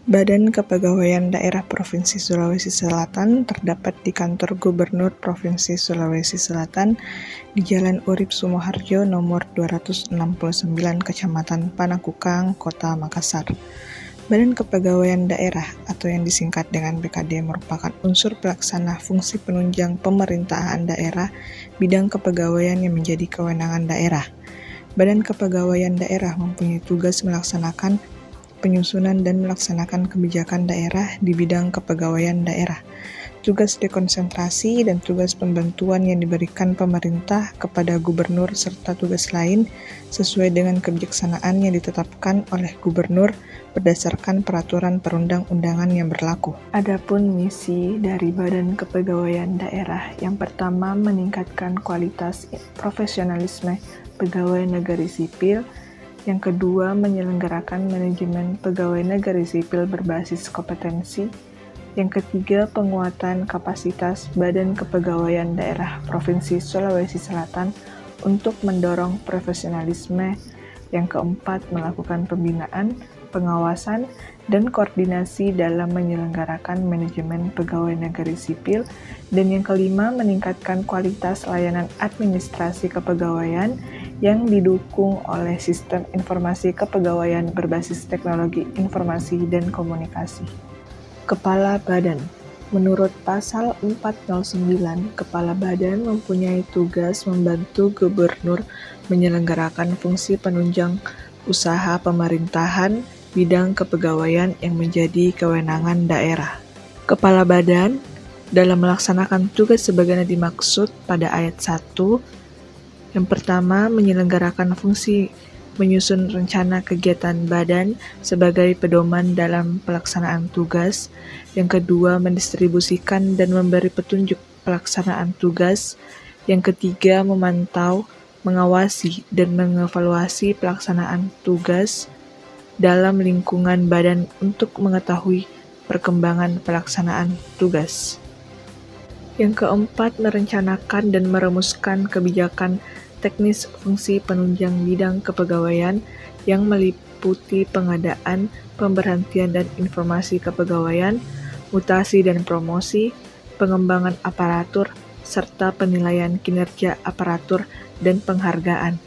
Badan Kepegawaian Daerah Provinsi Sulawesi Selatan terdapat di Kantor Gubernur Provinsi Sulawesi Selatan di Jalan Urip Sumoharjo nomor 269 Kecamatan Panakukang, Kota Makassar. Badan Kepegawaian Daerah atau yang disingkat dengan BKD merupakan unsur pelaksana fungsi penunjang pemerintahan daerah bidang kepegawaian yang menjadi kewenangan daerah. Badan Kepegawaian Daerah mempunyai tugas melaksanakan penyusunan dan melaksanakan kebijakan daerah di bidang kepegawaian daerah, tugas dekonsentrasi dan tugas pembantuan yang diberikan pemerintah kepada gubernur serta tugas lain sesuai dengan kebijaksanaan yang ditetapkan oleh gubernur berdasarkan peraturan perundang-undangan yang berlaku. Adapun misi dari Badan Kepegawaian Daerah yang pertama meningkatkan kualitas profesionalisme pegawai negeri sipil, yang kedua, menyelenggarakan manajemen pegawai negeri sipil berbasis kompetensi. Yang ketiga, penguatan kapasitas Badan Kepegawaian Daerah Provinsi Sulawesi Selatan untuk mendorong profesionalisme. Yang keempat, melakukan pembinaan, pengawasan, dan koordinasi dalam menyelenggarakan manajemen pegawai negeri sipil. Dan yang kelima, meningkatkan kualitas layanan administrasi kepegawaian yang didukung oleh sistem informasi kepegawaian berbasis teknologi informasi dan komunikasi. Kepala Badan. Menurut Pasal 409, Kepala Badan mempunyai tugas membantu Gubernur menyelenggarakan fungsi penunjang usaha pemerintahan bidang kepegawaian yang menjadi kewenangan daerah. Kepala Badan dalam melaksanakan tugas sebagaimana dimaksud pada ayat 1, yang pertama, menyelenggarakan fungsi menyusun rencana kegiatan badan sebagai pedoman dalam pelaksanaan tugas. Yang kedua, mendistribusikan dan memberi petunjuk pelaksanaan tugas. Yang ketiga, memantau, mengawasi, dan mengevaluasi pelaksanaan tugas dalam lingkungan badan untuk mengetahui perkembangan pelaksanaan tugas. Yang keempat, merencanakan dan merumuskan kebijakan teknis fungsi penunjang bidang kepegawaian yang meliputi pengadaan, pemberhentian dan informasi kepegawaian, mutasi dan promosi, pengembangan aparatur, serta penilaian kinerja aparatur dan penghargaan.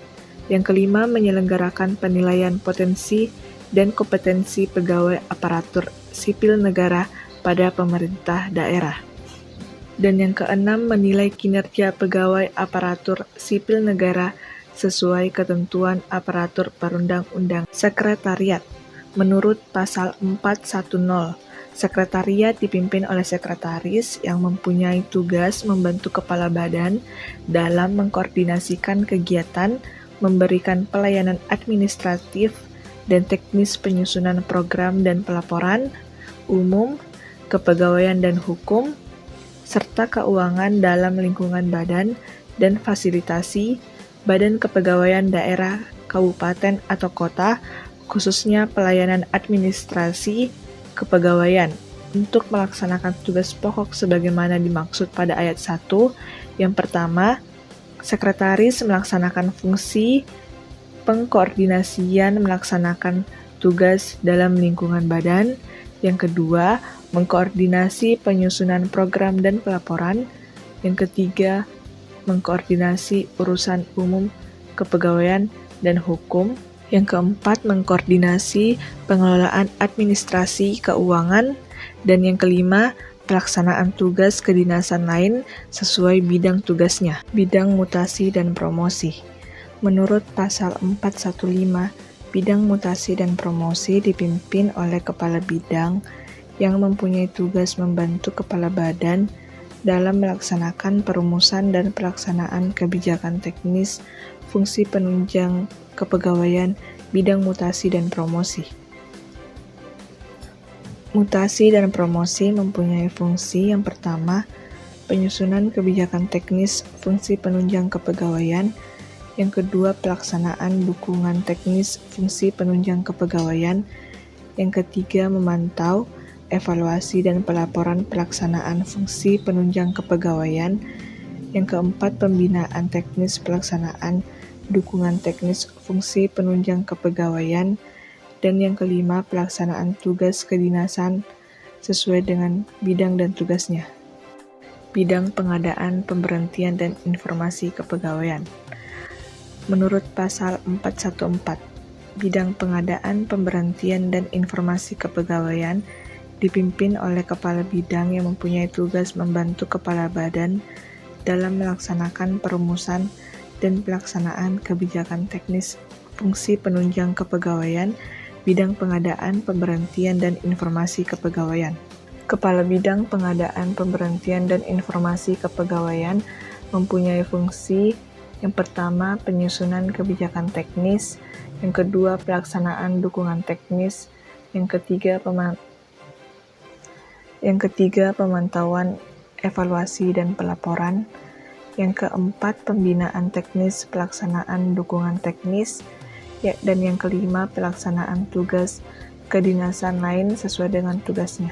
Yang kelima, menyelenggarakan penilaian potensi dan kompetensi pegawai aparatur sipil negara pada pemerintah daerah. Dan yang keenam, menilai kinerja pegawai aparatur sipil negara sesuai ketentuan aparatur perundang-undang. Sekretariat. Menurut Pasal 410, Sekretariat dipimpin oleh sekretaris yang mempunyai tugas membantu kepala badan dalam mengkoordinasikan kegiatan, memberikan pelayanan administratif dan teknis penyusunan program dan pelaporan umum, kepegawaian dan hukum, serta keuangan dalam lingkungan badan dan fasilitasi Badan Kepegawaian Daerah Kabupaten atau Kota, khususnya pelayanan administrasi kepegawaian, untuk melaksanakan tugas pokok sebagaimana dimaksud pada ayat 1. Yang pertama, sekretaris melaksanakan fungsi pengkoordinasian melaksanakan tugas dalam lingkungan badan. Yang kedua, mengkoordinasi penyusunan program dan pelaporan. Yang ketiga, mengkoordinasi urusan umum kepegawaian dan hukum. Yang keempat, mengkoordinasi pengelolaan administrasi keuangan. Dan yang kelima, pelaksanaan tugas kedinasan lain sesuai bidang tugasnya. Bidang mutasi dan promosi. Menurut Pasal 415, bidang mutasi dan promosi dipimpin oleh kepala bidang yang mempunyai tugas membantu kepala badan dalam melaksanakan perumusan dan pelaksanaan kebijakan teknis fungsi penunjang kepegawaian bidang mutasi dan promosi. Mutasi dan promosi mempunyai fungsi yang pertama, penyusunan kebijakan teknis fungsi penunjang kepegawaian. Yang kedua, pelaksanaan dukungan teknis fungsi penunjang kepegawaian. Yang ketiga, memantau, evaluasi dan pelaporan pelaksanaan fungsi penunjang kepegawaian. Yang keempat, pembinaan teknis pelaksanaan dukungan teknis fungsi penunjang kepegawaian. Dan yang kelima, pelaksanaan tugas kedinasan sesuai dengan bidang dan tugasnya. Bidang pengadaan, pemberhentian, dan informasi kepegawaian. Menurut pasal 414, bidang pengadaan, pemberhentian, dan informasi kepegawaian dipimpin oleh kepala bidang yang mempunyai tugas membantu kepala badan dalam melaksanakan perumusan dan pelaksanaan kebijakan teknis fungsi penunjang kepegawaian, bidang pengadaan, pemberhentian, dan informasi kepegawaian. Kepala Bidang Pengadaan, Pemberhentian, dan Informasi Kepegawaian mempunyai fungsi yang pertama, penyusunan kebijakan teknis, yang kedua, pelaksanaan dukungan teknis, yang ketiga, pemantauan, evaluasi, dan pelaporan, yang keempat, pembinaan teknis, pelaksanaan dukungan teknis, dan yang kelima, pelaksanaan tugas kedinasan lain sesuai dengan tugasnya.